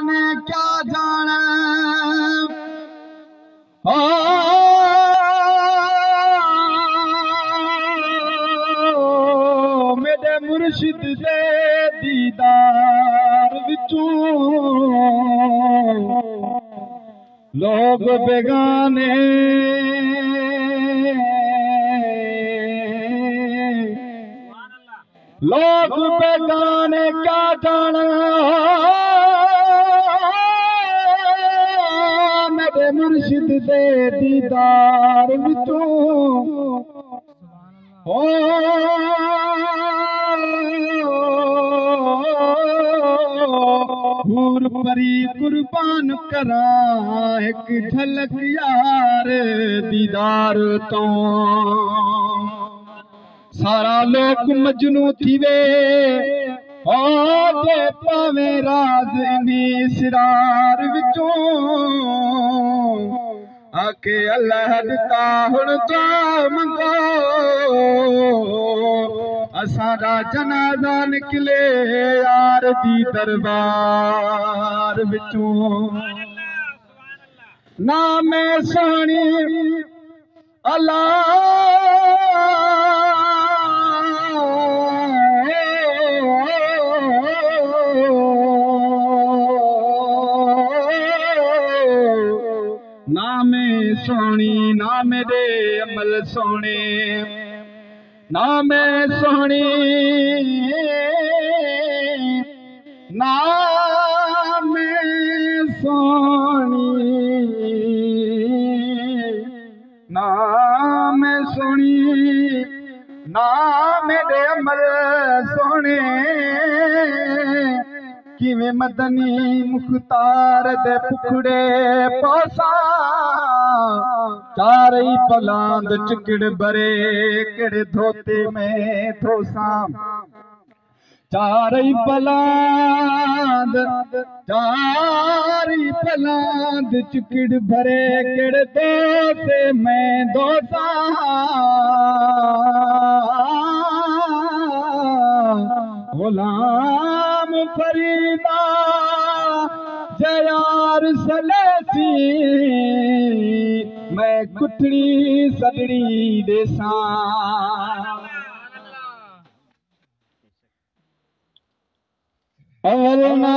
बेगाने क्या जाने मेरे मुर्शिद दे दीदार विचों लोग बेगाने क्या जाने मेरे मुर्शिद दे दीदार विचों हूर परी कुर्बान करा एक झलक यार दीदार तो सारा लोक मजनू थी वे जे पावे राज इन्ही सिरार विचों आके अल्लाह दिता हुण तो मंगो असांजा जनाजा निकले यार दी दरबार विचों नामे सोहणी नामे सोहनी नामे दे अमल सोहने नामे सोहनी नामे सोहनी नामे सोहनी नामे दे अमल सोहने किवें मदनी मुख्तार दे पुखड़े पोसा चारई पलांद चिकड़ बरे केड़े धोते में धोसा चारई पलांद चिकड़ भरे केड़े धोते में धोसा गुलाम फरीदा जयार सलेसी मैं कुठड़ी सदड़ी देसा अवलना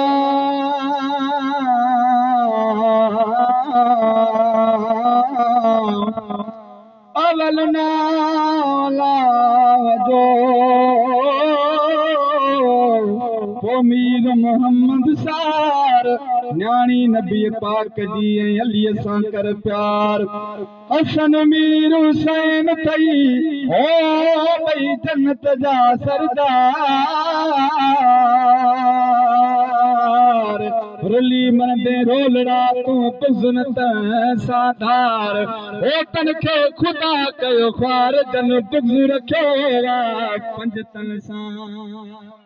जो मीर मोहम्मद सार न्याणी नबी पाक जी अली सां कर प्यार हसन मीर हुसैन थई ओ भई जन्नत जा सरदार रुली मन दे रोलड़ा तू पुज़नत साधार ओटन खे खुदा कयो ख्वार जन पुज़ रखियो पंज तन सां